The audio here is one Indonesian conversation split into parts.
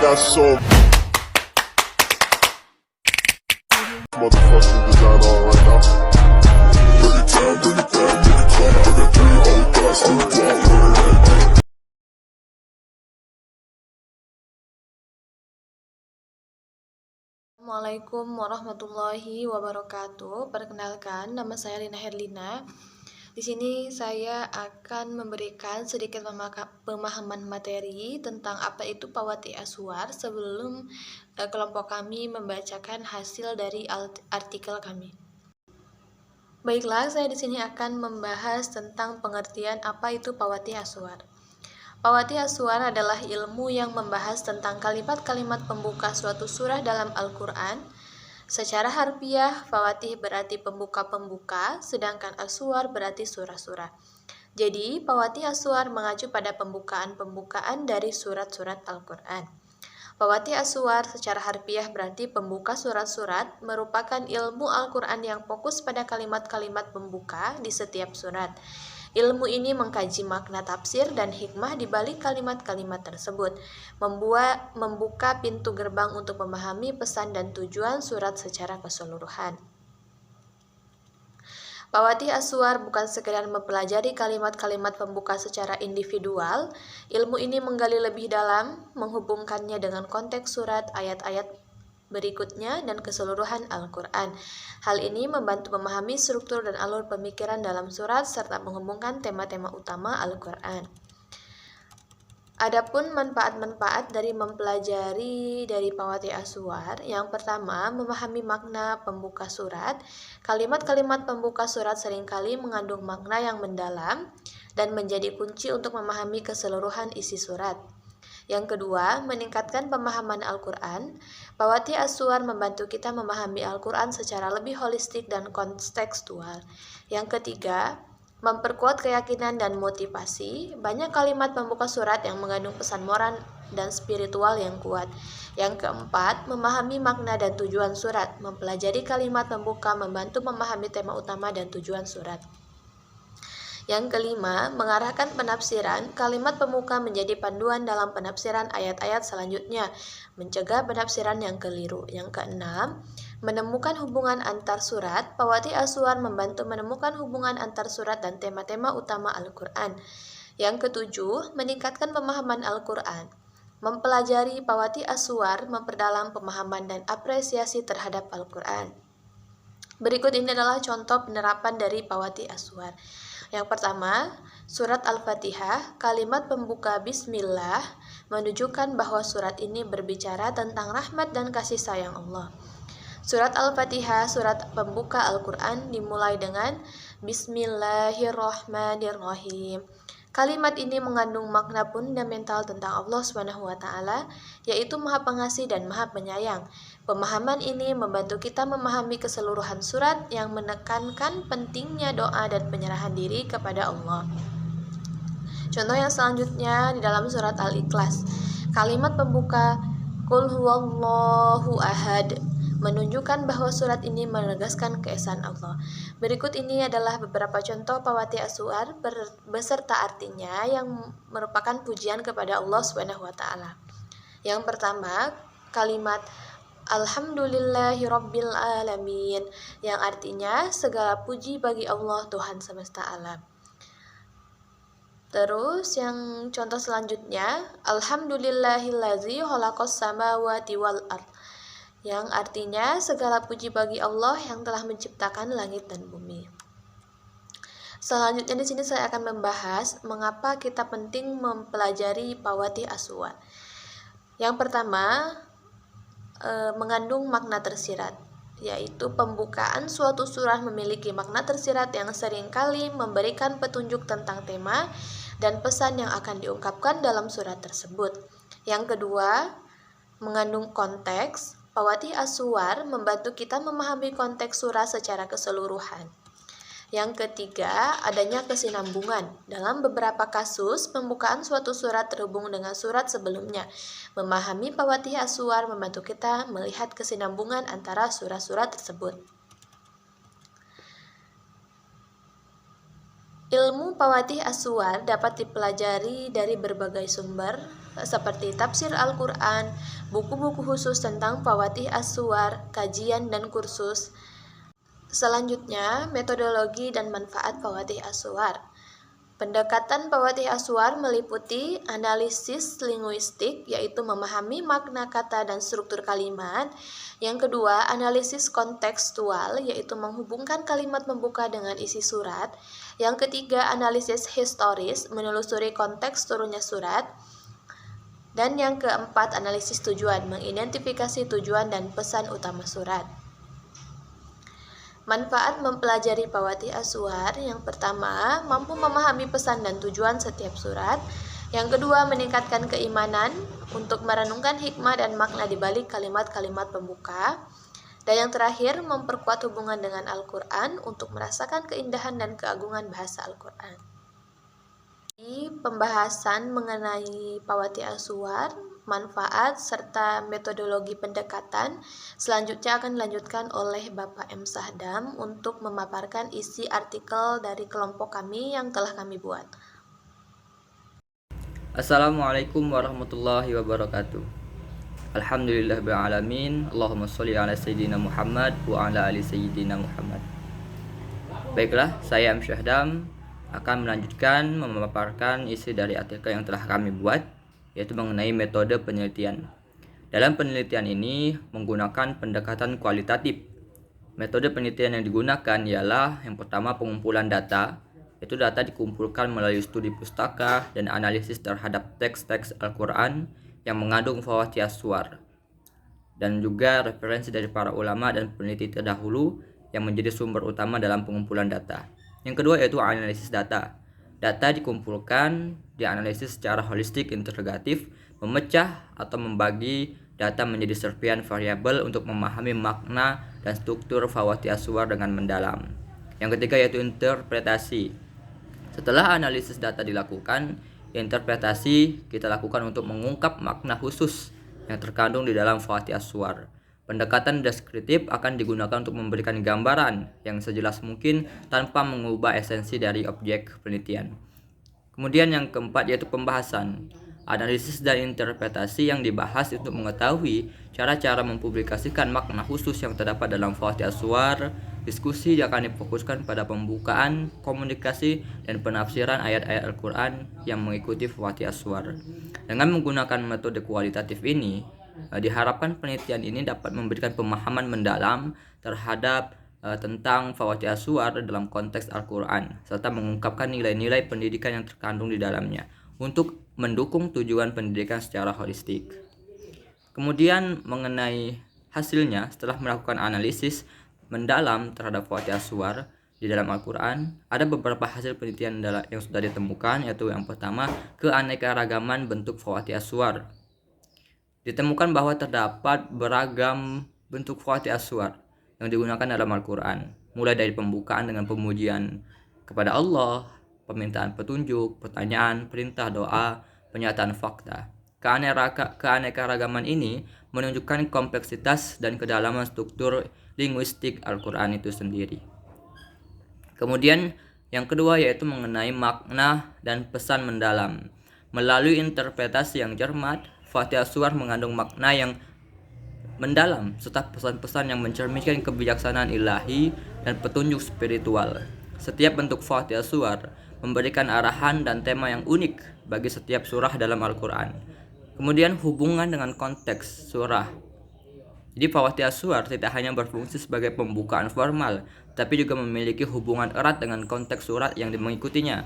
got so motherfucking design on right now. Bring it down, bring it down, bring it down. I got 3 old guys to walk. Assalamualaikum warahmatullahi wabarakatuh. Perkenalkan, nama saya Lina Herlina. Di sini saya akan memberikan sedikit pemahaman materi tentang apa itu Pawati Aswar sebelum kelompok kami membacakan hasil dari artikel kami. Baiklah, saya di sini akan membahas tentang pengertian apa itu Pawati Aswar. Pawati Aswar adalah ilmu yang membahas tentang kalimat-kalimat pembuka suatu surah dalam Al-Quran. Secara harfiah, Pawati berarti pembuka-pembuka, sedangkan Aswar berarti surah-surah. Jadi, Pawati Aswar mengacu pada pembukaan-pembukaan dari surat-surat Al-Quran. Pawati Aswar secara harfiah berarti pembuka surat-surat, merupakan ilmu Al-Quran yang fokus pada kalimat-kalimat pembuka di setiap surat. Ilmu ini mengkaji makna tafsir dan hikmah di balik kalimat-kalimat tersebut, membuka pintu gerbang untuk memahami pesan dan tujuan surat secara keseluruhan. Pawati Aswar bukan sekedar mempelajari kalimat-kalimat pembuka secara individual, ilmu ini menggali lebih dalam, menghubungkannya dengan konteks surat, ayat-ayat berikutnya, dan keseluruhan Al-Quran. Hal ini membantu memahami struktur dan alur pemikiran dalam surat serta menghubungkan tema-tema utama Al-Quran. Adapun manfaat-manfaat dari mempelajari dari Pawati Aswar, yang pertama, memahami makna pembuka surat. Kalimat-kalimat pembuka surat seringkali mengandung makna yang mendalam dan menjadi kunci untuk memahami keseluruhan isi surat. Yang kedua, meningkatkan pemahaman Al-Quran. Pawati Aswar membantu kita memahami Al-Quran secara lebih holistik dan kontekstual. Yang ketiga, memperkuat keyakinan dan motivasi. Banyak kalimat pembuka surat yang mengandung pesan moral dan spiritual yang kuat. Yang keempat, memahami makna dan tujuan surat. Mempelajari kalimat pembuka membantu memahami tema utama dan tujuan surat. Yang kelima, mengarahkan penafsiran. Kalimat pembuka menjadi panduan dalam penafsiran ayat-ayat selanjutnya, mencegah penafsiran yang keliru. Yang keenam, menemukan hubungan antar surat. Pawati Aswar membantu menemukan hubungan antar surat dan tema-tema utama Al-Quran. Yang ketujuh, meningkatkan pemahaman Al-Quran. Mempelajari Pawati Aswar memperdalam pemahaman dan apresiasi terhadap Al-Quran. Berikut ini adalah contoh penerapan dari Pawati Aswar. Yang pertama, surat Al-Fatihah, kalimat pembuka Bismillah menunjukkan bahwa surat ini berbicara tentang rahmat dan kasih sayang Allah. Surat Al-Fatihah, surat pembuka Al-Quran, dimulai dengan Bismillahirrahmanirrahim. Kalimat ini mengandung makna fundamental tentang Allah SWT, yaitu Maha Pengasih dan Maha Penyayang. Pemahaman ini membantu kita memahami keseluruhan surat yang menekankan pentingnya doa dan penyerahan diri kepada Allah. Contoh yang selanjutnya di dalam surat Al-Ikhlas. Kalimat pembuka Qul huwallahu ahad menunjukkan bahwa surat ini menegaskan keesaan Allah. Berikut ini adalah beberapa contoh Pawati Aswar beserta artinya yang merupakan pujian kepada Allah SWT. Yang pertama, kalimat Alhamdulillahirabbil alamin, yang artinya segala puji bagi Allah Tuhan semesta alam. Terus yang contoh selanjutnya, Alhamdulillahillazi khalaqas samawati wal ardh, yang artinya segala puji bagi Allah yang telah menciptakan langit dan bumi. Selanjutnya di sini saya akan membahas mengapa kita penting mempelajari Pawati Aswar. Yang pertama, mengandung makna tersirat, yaitu pembukaan suatu surah memiliki makna tersirat yang seringkali memberikan petunjuk tentang tema dan pesan yang akan diungkapkan dalam surat tersebut. Yang kedua, mengandung konteks. Pawati Aswar membantu kita memahami konteks surah secara keseluruhan. Yang ketiga, adanya kesinambungan. Dalam beberapa kasus, pembukaan suatu surat terhubung dengan surat sebelumnya. Memahami Pawati Aswar membantu kita melihat kesinambungan antara surat-surat tersebut. Ilmu Pawatih As-Suwar dapat dipelajari dari berbagai sumber seperti tafsir Al-Quran, buku-buku khusus tentang Pawatih As-Suwar, kajian dan kursus. Selanjutnya, metodologi dan manfaat Pawatih As-Suwar. Pendekatan Pawatih As-Suwar meliputi analisis linguistik, yaitu memahami makna kata dan struktur kalimat. Yang kedua, analisis kontekstual, yaitu menghubungkan kalimat pembuka dengan isi surat. Yang ketiga, analisis historis, menelusuri konteks turunnya surat. Dan yang keempat, analisis tujuan, mengidentifikasi tujuan dan pesan utama surat. Manfaat mempelajari Pawatih As-Suwar: yang pertama, mampu memahami pesan dan tujuan setiap surat. Yang kedua, meningkatkan keimanan untuk merenungkan hikmah dan makna di balik kalimat-kalimat pembuka. Dan yang terakhir, memperkuat hubungan dengan Al-Quran untuk merasakan keindahan dan keagungan bahasa Al-Quran. Di pembahasan mengenai Pawatih As-Suwar, manfaat, serta metodologi pendekatan, selanjutnya akan dilanjutkan oleh Bapak M. Sahdam untuk memaparkan isi artikel dari kelompok kami yang telah kami buat. Assalamualaikum warahmatullahi wabarakatuh. Alhamdulillahirrahmanirrahim. Allahumma sholli ala Sayyidina Muhammad wa ala ali Sayyidina Muhammad. Baiklah, saya M. Sahdam akan melanjutkan memaparkan isi dari artikel yang telah kami buat, yaitu mengenai metode penelitian. Dalam penelitian ini menggunakan pendekatan kualitatif. Metode penelitian yang digunakan ialah yang pertama, pengumpulan data, yaitu data dikumpulkan melalui studi pustaka dan analisis terhadap teks-teks Al-Quran yang mengandung Pawatih As-Suwar, dan juga referensi dari para ulama dan peneliti terdahulu yang menjadi sumber utama dalam pengumpulan data. Yang kedua yaitu analisis data. Data dikumpulkan, dianalisis secara holistik integratif, memecah atau membagi data menjadi serpihan variabel untuk memahami makna dan struktur Pawatih As-Suwar dengan mendalam. Yang ketiga yaitu interpretasi. Setelah analisis data dilakukan, interpretasi kita lakukan untuk mengungkap makna khusus yang terkandung di dalam Pawatih As-Suwar. Pendekatan deskriptif akan digunakan untuk memberikan gambaran yang sejelas mungkin tanpa mengubah esensi dari objek penelitian. Kemudian yang keempat yaitu pembahasan. Analisis dan interpretasi yang dibahas untuk mengetahui cara-cara mempublikasikan makna khusus yang terdapat dalam Pawatih As-Suwar. Diskusi akan difokuskan pada pembukaan, komunikasi, dan penafsiran ayat-ayat Al-Quran yang mengikuti Pawatih As-Suwar. Dengan menggunakan metode kualitatif ini, diharapkan penelitian ini dapat memberikan pemahaman mendalam terhadap tentang Pawatih As-Suwar dalam konteks Al-Quran, serta mengungkapkan nilai-nilai pendidikan yang terkandung di dalamnya untuk mendukung tujuan pendidikan secara holistik. Kemudian mengenai hasilnya, setelah melakukan analisis mendalam terhadap Pawatih As-Suwar di dalam Al-Quran, ada beberapa hasil penelitian yang sudah ditemukan, yaitu yang pertama, keanekaragaman bentuk Pawatih As-Suwar. Ditemukan bahwa terdapat beragam bentuk Pawatih As-Suwar yang digunakan dalam Al-Quran, mulai dari pembukaan dengan pemujian kepada Allah, permintaan petunjuk, pertanyaan, perintah, doa, pernyataan fakta. Keanekaragaman ini menunjukkan kompleksitas dan kedalaman struktur linguistik Al-Quran itu sendiri. Kemudian yang kedua yaitu mengenai makna dan pesan mendalam. Melalui interpretasi yang cermat, Pawatih As-Suwar mengandung makna yang mendalam serta pesan-pesan yang mencerminkan kebijaksanaan ilahi dan petunjuk spiritual. Setiap bentuk Pawatih As-Suwar memberikan arahan dan tema yang unik bagi setiap surah dalam Al-Quran. Kemudian hubungan dengan konteks surah. Jadi Pawatih As-Suwar tidak hanya berfungsi sebagai pembukaan formal, tapi juga memiliki hubungan erat dengan konteks surat yang mengikutinya.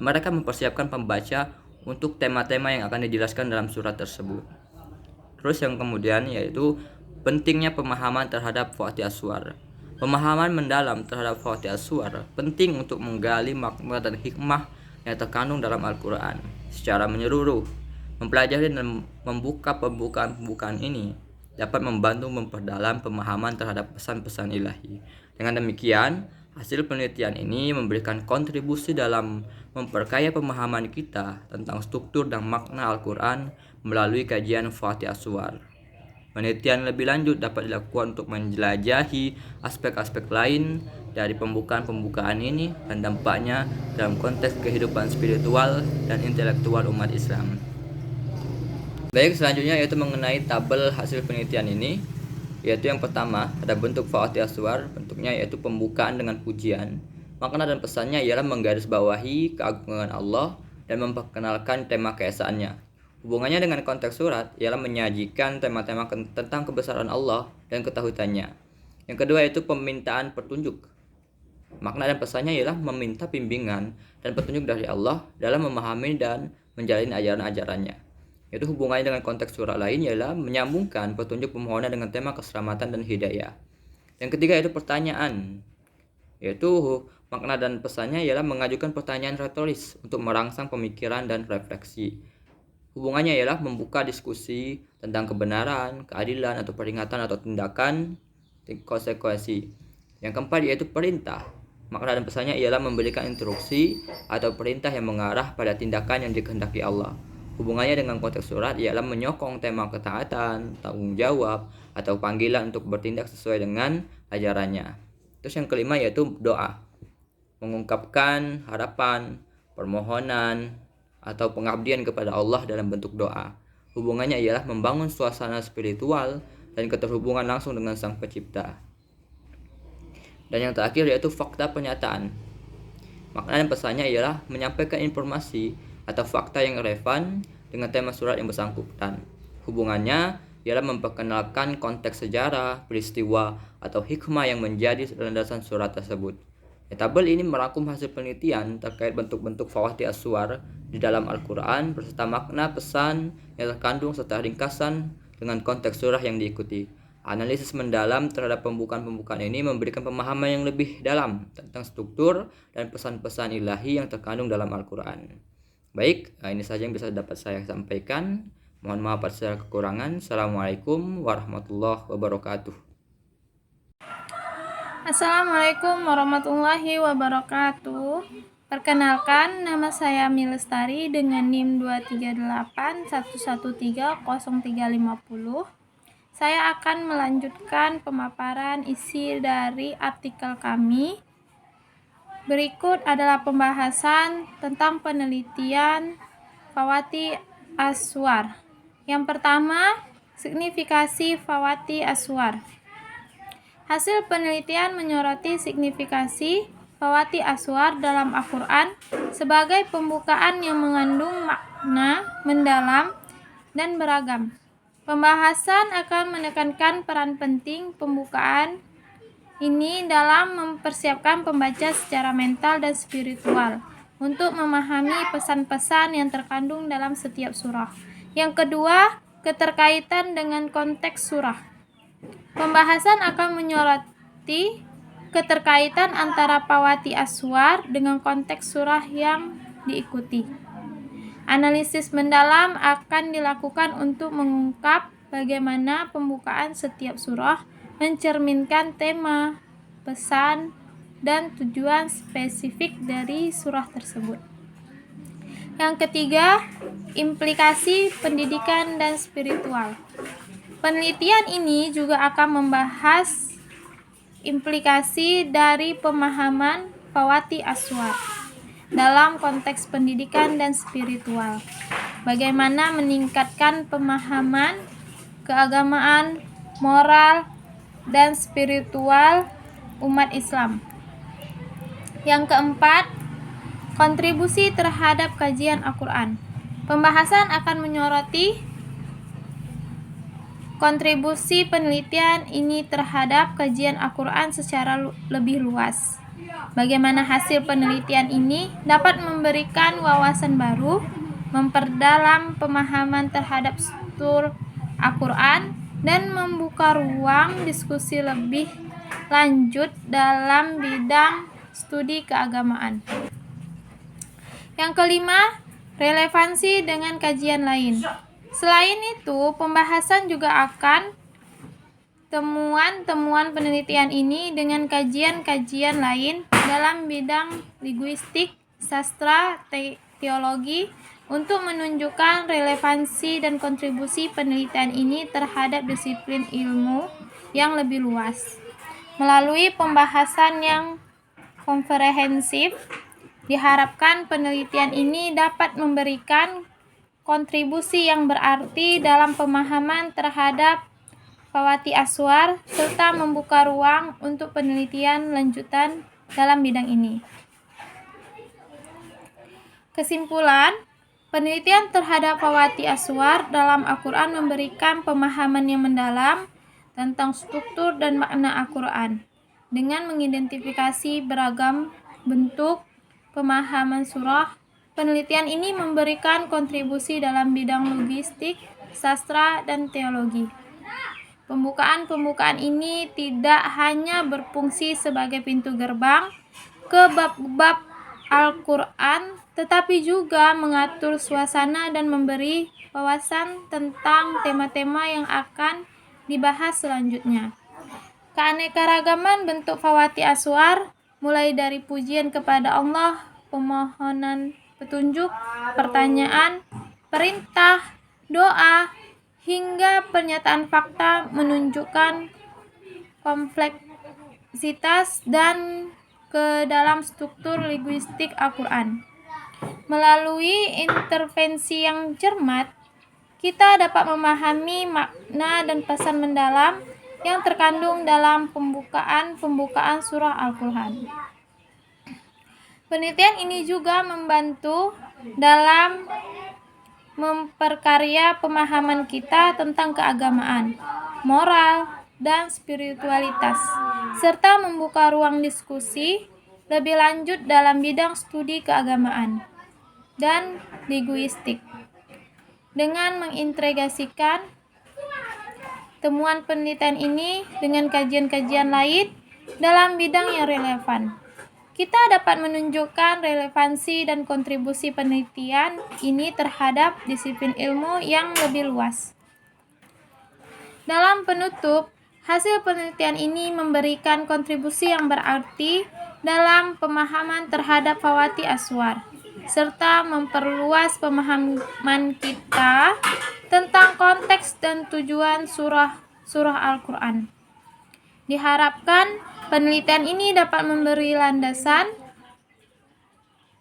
Mereka mempersiapkan pembaca untuk tema-tema yang akan dijelaskan dalam surat tersebut. Terus yang kemudian yaitu pentingnya pemahaman terhadap Pawatih As-Suwar. Pemahaman mendalam terhadap Pawatih As-Suwar penting untuk menggali makna dan hikmah yang terkandung dalam Al-Quran secara menyeluruh. Mempelajari dan membuka pembukaan ini dapat membantu memperdalam pemahaman terhadap pesan-pesan ilahi. Dengan demikian, hasil penelitian ini memberikan kontribusi dalam memperkaya pemahaman kita tentang struktur dan makna Al-Quran melalui kajian Pawatih As-Suwar. Penelitian lebih lanjut dapat dilakukan untuk menjelajahi aspek-aspek lain dari pembukaan ini dan dampaknya dalam konteks kehidupan spiritual dan intelektual umat Islam. Baik, selanjutnya yaitu mengenai tabel hasil penelitian ini, yaitu yang pertama ada bentuk Fawati Aswar, bentuknya yaitu pembukaan dengan pujian. Makna dan pesannya ialah menggarisbawahi keagungan Allah dan memperkenalkan tema keesaannya. Hubungannya dengan konteks surat ialah menyajikan tema-tema tentang kebesaran Allah dan ketahuitannya. Yang kedua yaitu permintaan petunjuk. Makna dan pesannya ialah meminta bimbingan dan petunjuk dari Allah dalam memahami dan menjalani ajaran-ajarannya. Yaitu hubungannya dengan konteks surat lain ialah menyambungkan petunjuk pemohonan dengan tema keselamatan dan hidayah. Yang ketiga yaitu pertanyaan, yaitu makna dan pesannya ialah mengajukan pertanyaan retoris untuk merangsang pemikiran dan refleksi. Hubungannya ialah membuka diskusi tentang kebenaran, keadilan atau peringatan atau tindakan konsekuensi. Yang keempat yaitu perintah. Makna dan pesannya ialah memberikan instruksi atau perintah yang mengarah pada tindakan yang dikehendaki Allah. Hubungannya dengan konteks surat ialah menyokong tema ketaatan, tanggung jawab, atau panggilan untuk bertindak sesuai dengan ajarannya. Terus yang kelima yaitu doa. Mengungkapkan harapan, permohonan, atau pengabdian kepada Allah dalam bentuk doa. Hubungannya ialah membangun suasana spiritual dan keterhubungan langsung dengan Sang Pencipta. Dan yang terakhir yaitu fakta pernyataan. Makna dan pesannya ialah menyampaikan informasi atau fakta yang relevan dengan tema surat yang bersangkutan. Hubungannya ialah memperkenalkan konteks sejarah, peristiwa, atau hikmah yang menjadi landasan surat tersebut. Tabel ini merangkum hasil penelitian terkait bentuk-bentuk Fawati Aswar di dalam Al-Quran beserta makna pesan yang terkandung serta ringkasan dengan konteks surah yang diikuti. Analisis mendalam terhadap pembukaan ini memberikan pemahaman yang lebih dalam tentang struktur dan pesan-pesan ilahi yang terkandung dalam Al-Quran. Baik, ini saja yang bisa dapat saya sampaikan. Mohon maaf atas segala kekurangan. Assalamualaikum warahmatullahi wabarakatuh. Assalamualaikum warahmatullahi wabarakatuh. Perkenalkan, nama saya Milestari dengan NIM 23811300350. Saya akan melanjutkan pemaparan isi dari artikel kami. Berikut adalah pembahasan tentang penelitian Fawati Aswar. Yang pertama, signifikasi Fawati Aswar. Hasil penelitian menyoroti signifikasi Fawati Aswar dalam Al-Quran sebagai pembukaan yang mengandung makna mendalam dan beragam. Pembahasan akan menekankan peran penting pembukaan ini dalam mempersiapkan pembaca secara mental dan spiritual untuk memahami pesan-pesan yang terkandung dalam setiap surah. Yang kedua, keterkaitan dengan konteks surah. Pembahasan akan menyoroti keterkaitan antara Fawati Aswar dengan konteks surah yang diikuti. Analisis mendalam akan dilakukan untuk mengungkap bagaimana pembukaan setiap surah mencerminkan tema, pesan, dan tujuan spesifik dari surah tersebut. Yang ketiga, implikasi pendidikan dan spiritual. Penelitian ini juga akan membahas implikasi dari pemahaman Fawati Aswar dalam konteks pendidikan dan spiritual. Bagaimana meningkatkan pemahaman keagamaan, moral, dan spiritual umat Islam. Yang keempat, kontribusi terhadap kajian Al-Quran. Pembahasan akan menyoroti kontribusi penelitian ini terhadap kajian Al-Quran secara lebih luas. Bagaimana hasil penelitian ini dapat memberikan wawasan baru, memperdalam pemahaman terhadap struktur Al-Quran, dan membuka ruang diskusi lebih lanjut dalam bidang studi keagamaan. Yang kelima, relevansi dengan kajian lain. Selain itu, pembahasan juga akan temuan-temuan penelitian ini dengan kajian-kajian lain dalam bidang linguistik, sastra, teologi untuk menunjukkan relevansi dan kontribusi penelitian ini terhadap disiplin ilmu yang lebih luas. Melalui pembahasan yang komprehensif, diharapkan penelitian ini dapat memberikan kontribusi yang berarti dalam pemahaman terhadap Fawati Aswar serta membuka ruang untuk penelitian lanjutan dalam bidang ini. Kesimpulan, penelitian terhadap Fawati Aswar dalam Al-Quran memberikan pemahaman yang mendalam tentang struktur dan makna Al-Quran. Dengan mengidentifikasi beragam bentuk pemahaman surah, penelitian ini memberikan kontribusi dalam bidang logistik, sastra, dan teologi. Pembukaan ini tidak hanya berfungsi sebagai pintu gerbang ke bab-bab Al-Quran, tetapi juga mengatur suasana dan memberi wawasan tentang tema-tema yang akan dibahas selanjutnya. Keanekaragaman bentuk Fawati Aswar, mulai dari pujian kepada Allah, pemohonan petunjuk, pertanyaan, perintah, doa, hingga pernyataan fakta menunjukkan kompleksitas dan ke dalam struktur linguistik Al-Quran. Melalui intervensi yang cermat, kita dapat memahami makna dan pesan mendalam yang terkandung dalam pembukaan surah Al-Quran. Penelitian ini juga membantu dalam memperkaya pemahaman kita tentang keagamaan, moral, dan spiritualitas, serta membuka ruang diskusi lebih lanjut dalam bidang studi keagamaan dan linguistik. Dengan mengintegrasikan temuan penelitian ini dengan kajian-kajian lain dalam bidang yang relevan, kita dapat menunjukkan relevansi dan kontribusi penelitian ini terhadap disiplin ilmu yang lebih luas. Dalam penutup, hasil penelitian ini memberikan kontribusi yang berarti dalam pemahaman terhadap Fawati Aswar, serta memperluas pemahaman kita tentang konteks dan tujuan surah Al-Quran. Diharapkan penelitian ini dapat memberi landasan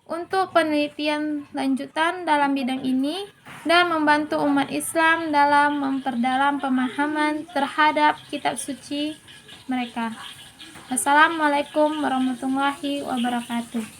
untuk penelitian lanjutan dalam bidang ini dan membantu umat Islam dalam memperdalam pemahaman terhadap kitab suci mereka. Wassalamualaikum warahmatullahi wabarakatuh.